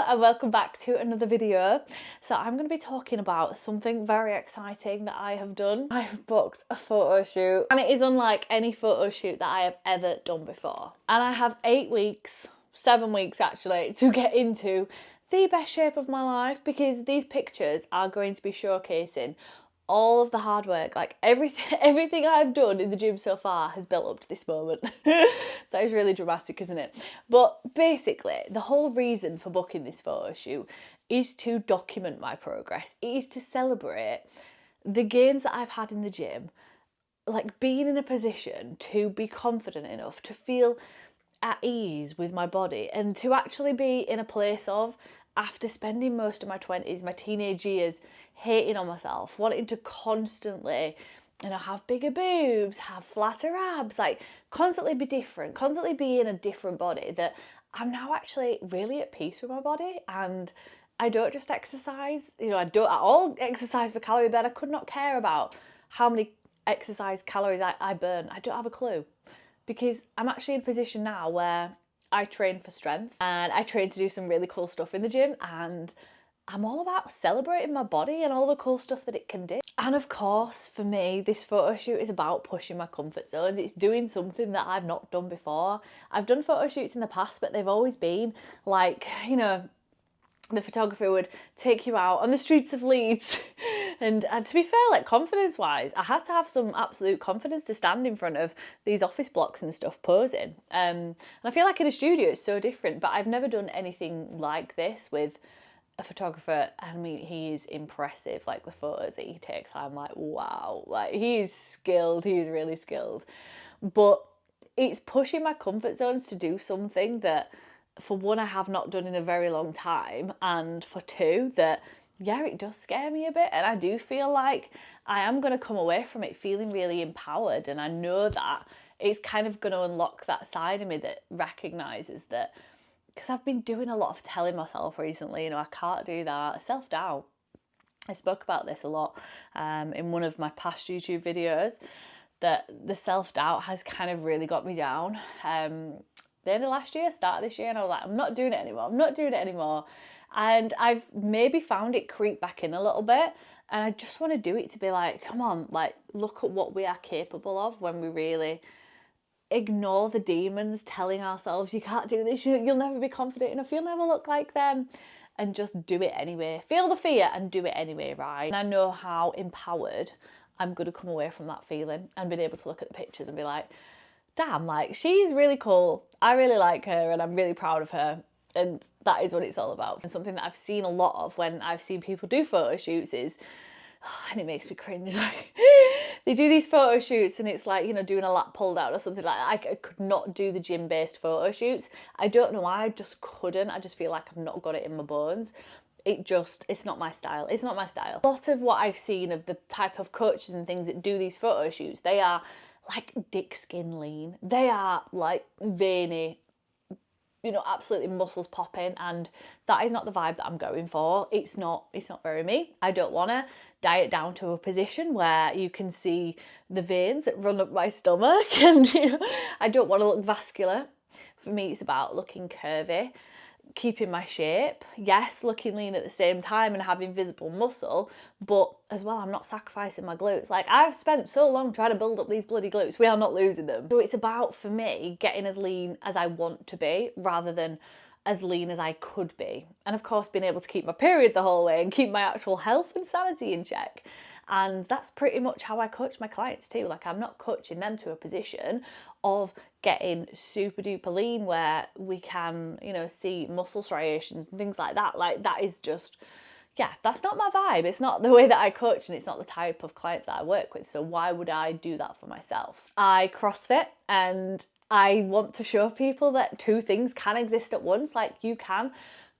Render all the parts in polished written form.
and welcome back to another video. So I'm going to be talking about something very exciting that I have done. I've booked a photo shoot and it is unlike any photo shoot that I have ever done before. And I have 8 weeks, 7 weeks actually, to get into the best shape of my life because these pictures are going to be showcasing all of the hard work, like everything I've done in the gym so far has built up to this moment. That is really dramatic, isn't it? But basically, the whole reason for booking this photo shoot is to document my progress. It is to celebrate the gains that I've had in the gym, like being in a position to be confident enough to feel at ease with my body and to actually be in a place of, after spending most of my 20s, my teenage years, hating on myself, wanting to constantly, have bigger boobs, have flatter abs, like constantly be different, constantly be in a different body, that I'm now actually really at peace with my body. And I don't just exercise, I don't at all exercise for calorie burn. I could not care about how many exercise calories I burn. I don't have a clue, because I'm actually in a position now where I train for strength and I train to do some really cool stuff in the gym, and I'm all about celebrating my body and all the cool stuff that it can do. And of course, for me, this photo shoot is about pushing my comfort zones. It's doing something that I've not done before. I've done photo shoots in the past, but they've always been like, the photographer would take you out on the streets of Leeds and to be fair, like confidence wise, I had to have some absolute confidence to stand in front of these office blocks and stuff posing, and I feel like in a studio it's so different, but I've never done anything like this with a photographer. I mean, he is impressive, like the photos that he takes, I'm like, wow, like he's skilled, he's really skilled. But it's pushing my comfort zones to do something that, for one, I have not done in a very long time, and for two, that it does scare me a bit, and I do feel like I am going to come away from it feeling really empowered, and I know that it's kind of going to unlock that side of me that recognises that, because I've been doing a lot of telling myself recently, I can't do that, self-doubt. I spoke about this a lot in one of my past YouTube videos, that the self-doubt has kind of really got me down. The end of last year, start of this year, and I was like, I'm not doing it anymore. And I've maybe found it creep back in a little bit, and I just want to do it to be like, come on, like look at what we are capable of when we really ignore the demons telling ourselves you can't do this, you'll never be confident enough, you'll never look like them, and just do it anyway. Feel the fear and do it anyway, right? And I know how empowered I'm going to come away from that feeling and being able to look at the pictures and be like, damn, like she's really cool, I really like her, and I'm really proud of her. And that is what it's all about. And something that I've seen a lot of when I've seen people do photo shoots is, and it makes me cringe, like they do these photo shoots and it's like, doing a lat pull down or something like that. I could not do the gym based photo shoots. I don't know why, I just couldn't. I just feel like I've not got it in my bones. It's not my style. It's not my style. A lot of what I've seen of the type of coaches and things that do these photo shoots, they are like dick skin lean. They are like veiny, absolutely muscles popping, and that is not the vibe that I'm going for. It's not very me. I don't want to diet down to a position where you can see the veins that run up my stomach, and I don't want to look vascular. For me, it's about looking curvy, keeping my shape, yes, looking lean at the same time and having visible muscle, but as well, I'm not sacrificing my glutes. Like, I've spent so long trying to build up these bloody glutes, we are not losing them. So it's about, for me, getting as lean as I want to be rather than as lean as I could be. And of course, being able to keep my period the whole way and keep my actual health and sanity in check. And that's pretty much how I coach my clients too. Like, I'm not coaching them to a position of getting super duper lean where we can, see muscle striations and things like that. Like, that is just, that's not my vibe. It's not the way that I coach, and it's not the type of clients that I work with. So why would I do that for myself? I CrossFit, and I want to show people that two things can exist at once. Like, you can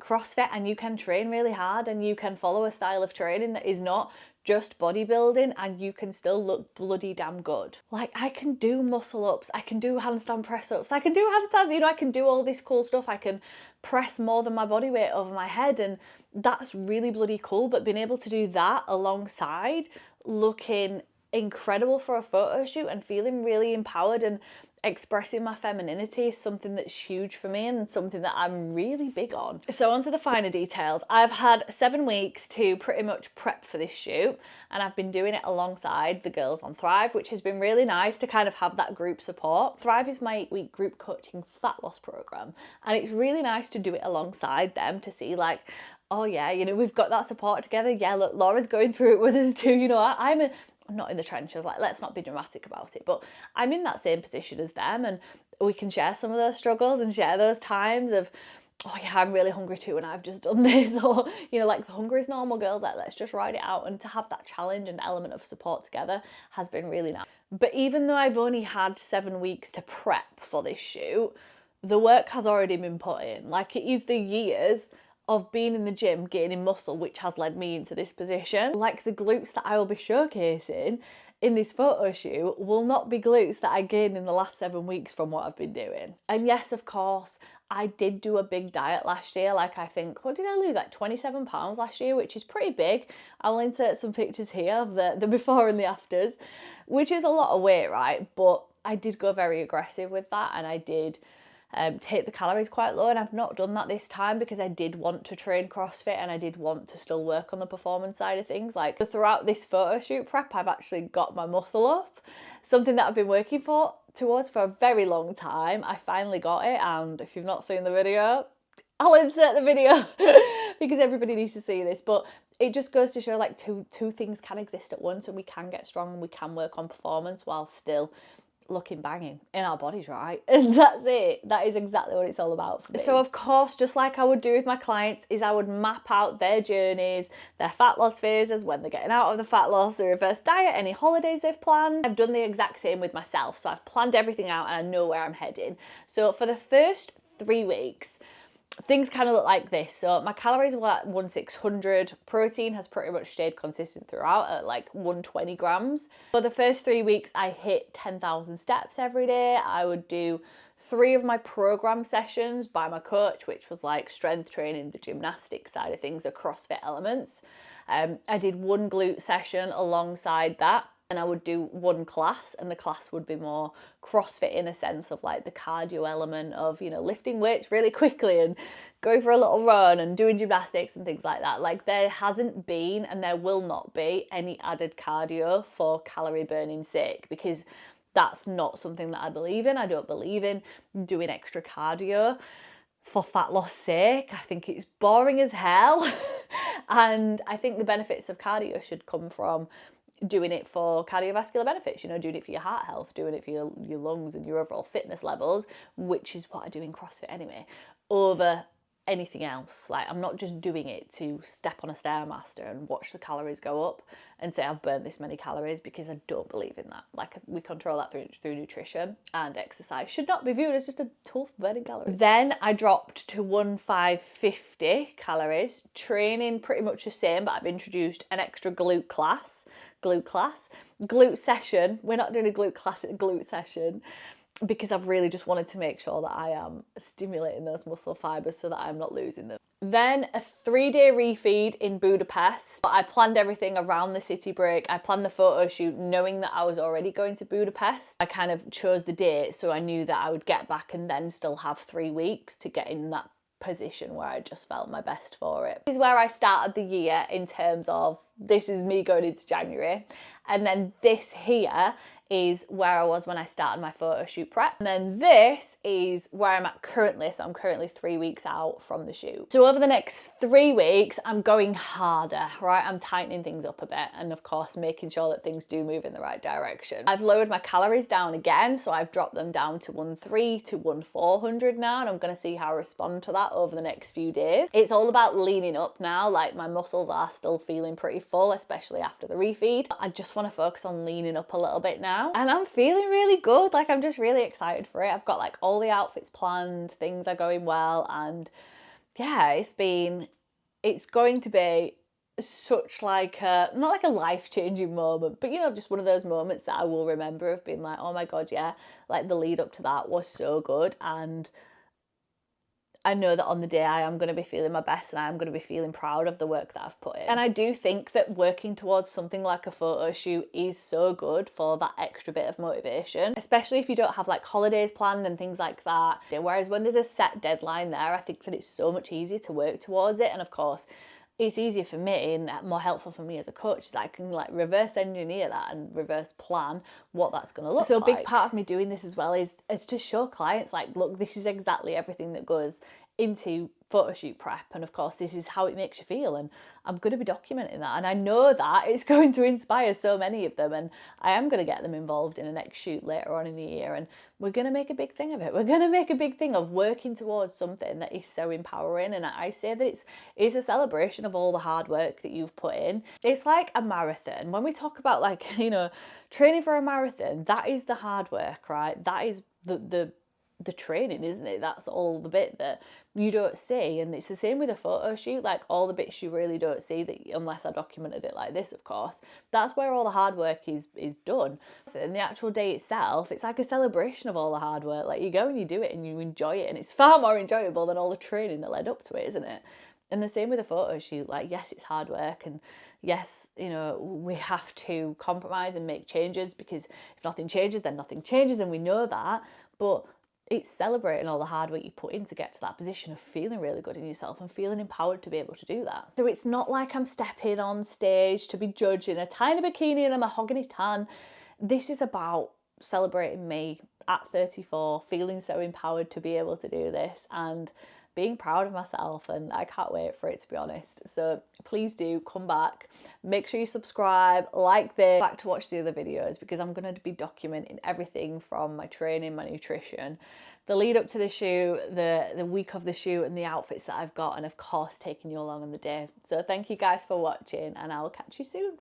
CrossFit and you can train really hard and you can follow a style of training that is not just bodybuilding, and you can still look bloody damn good. Like, I can do muscle ups, I can do handstand press ups, I can do handstands, I can do all this cool stuff. I can press more than my body weight over my head, and that's really bloody cool. But being able to do that alongside looking incredible for a photo shoot, and feeling really empowered and expressing my femininity is something that's huge for me and something that I'm really big on. So on to the finer details. I've had 7 weeks to pretty much prep for this shoot, and I've been doing it alongside the girls on Thrive, which has been really nice to kind of have that group support. Thrive is my 8-week group coaching fat loss program, and it's really nice to do it alongside them to see like, oh yeah, you know, we've got that support together. Yeah, look, Laura's going through it with us too. You know, I'm not in the trenches, like, let's not be dramatic about it, but I'm in that same position as them, and we can share some of those struggles and share those times of, oh yeah, I'm really hungry too and I've just done this, or, you know, like, the hunger is normal, girls, like, let's just ride it out. And to have that challenge and element of support together has been really nice. But even though I've only had 7 weeks to prep for this shoot, the work has already been put in. Like, it is the years of being in the gym, gaining muscle, which has led me into this position. Like, the glutes that I will be showcasing in this photo shoot will not be glutes that I gained in the last 7 weeks from what I've been doing. And yes, of course, I did do a big diet last year. Like, I think, what did I lose? Like 27 pounds last year, which is pretty big. I'll insert some pictures here of the before and the afters, which is a lot of weight, right? But I did go very aggressive with that, and I did take the calories quite low, and I've not done that this time because I did want to train CrossFit and I did want to still work on the performance side of things. Like, throughout this photo shoot prep, I've actually got my muscle up, something that I've been working towards for a very long time. I finally got it, and if you've not seen the video, I'll insert the video because everybody needs to see this. But it just goes to show, like, two things can exist at once, and we can get strong and we can work on performance while still looking banging in our bodies, right? And that's it. That is exactly what it's all about for me. So of course, just like I would do with my clients, is I would map out their journeys, their fat loss phases, when they're getting out of the fat loss, the reverse diet, any holidays they've planned. I've done the exact same with myself. So I've planned everything out and I know where I'm heading. So for the first 3 weeks, things kind of look like this. So my calories were at 1,600. Protein has pretty much stayed consistent throughout at like 120 grams. For the first 3 weeks, I hit 10,000 steps every day. I would do 3 of my program sessions by my coach, which was like strength training, the gymnastics side of things, the CrossFit elements. I did 1 glute session alongside that. And I would do 1 class, and the class would be more CrossFit in a sense of like the cardio element of, you know, lifting weights really quickly and going for a little run and doing gymnastics and things like that. Like, there hasn't been and there will not be any added cardio for calorie burning sake, because that's not something that I believe in. I don't believe in doing extra cardio for fat loss sake. I think it's boring as hell. And I think the benefits of cardio should come from doing it for cardiovascular benefits, you know, doing it for your heart health, doing it for your lungs and your overall fitness levels, which is what I do in CrossFit anyway, over anything else. Like, I'm not just doing it to step on a Stairmaster and watch the calories go up and say I've burnt this many calories, because I don't believe in that. Like, we control that through nutrition, and exercise should not be viewed as just a tool for burning calories. Then I dropped to 1,550 calories, training pretty much the same, but I've introduced an extra glute session. We're not doing a glute class, it's a glute session, because I've really just wanted to make sure that I am stimulating those muscle fibers so that I'm not losing them. Then a 3-day refeed in Budapest. I planned everything around the city break. I planned the photo shoot knowing that I was already going to Budapest. I kind of chose the date so I knew that I would get back and then still have 3 weeks to get in that position where I just felt my best for it. This is where I started the year in terms of, this is me going into January. And then this here is where I was when I started my photo shoot prep. And then this is where I'm at currently. So I'm currently 3 weeks out from the shoot. So over the next 3 weeks, I'm going harder, right? I'm tightening things up a bit, and of course, making sure that things do move in the right direction. I've lowered my calories down again. So I've dropped them down to 1,300 to 1,400 now. And I'm going to see how I respond to that over the next few days. It's all about leaning up now. Like, my muscles are still feeling pretty full, especially after the refeed. I just want to focus on leaning up a little bit now. And I'm feeling really good. Like, I'm just really excited for it. I've got like all the outfits planned, things are going well, and yeah, it's going to be such like a, not like a life-changing moment, but you know, just one of those moments that I will remember of being like, oh my God, yeah, like the lead up to that was so good, and I know that on the day I am going to be feeling my best and I am going to be feeling proud of the work that I've put in. And I do think that working towards something like a photo shoot is so good for that extra bit of motivation, especially if you don't have like holidays planned and things like that. Whereas when there's a set deadline there, I think that it's so much easier to work towards it. And of course, it's easier for me and more helpful for me as a coach, so I can like reverse engineer that and reverse plan what that's going to look like. So a big part of me doing this as well is to show clients like, look, this is exactly everything that goes into photo shoot prep, and of course this is how it makes you feel, and I'm going to be documenting that, and I know that it's going to inspire so many of them, and I am going to get them involved in a next shoot later on in the year, and we're going to make a big thing of it. We're going to make a big thing of working towards something that is so empowering. And I say that it's a celebration of all the hard work that you've put in. It's like a marathon. When we talk about like, you know, training for a marathon, that is the hard work, right? That is the training, isn't it? That's all the bit that you don't see. And it's the same with a photo shoot, like all the bits you really don't see, that unless I documented it like this, of course, that's where all the hard work is done. And the actual day itself, it's like a celebration of all the hard work. Like you go and you do it and you enjoy it, and it's far more enjoyable than all the training that led up to it, isn't it? And the same with a photo shoot, like yes, it's hard work, and yes, you know, we have to compromise and make changes, because if nothing changes, then nothing changes, and we know that. But it's celebrating all the hard work you put in to get to that position of feeling really good in yourself and feeling empowered to be able to do that. So it's not like I'm stepping on stage to be judged in a tiny bikini and a mahogany tan. This is about celebrating me at 34, feeling so empowered to be able to do this and being proud of myself, and I can't wait for it, to be honest. So please do come back, make sure you subscribe, like this, back to watch the other videos, because I'm going to be documenting everything from my training, my nutrition, the lead up to the shoot, the week of the shoot, and the outfits that I've got, and of course taking you along on the day. So thank you guys for watching, and I will catch you soon.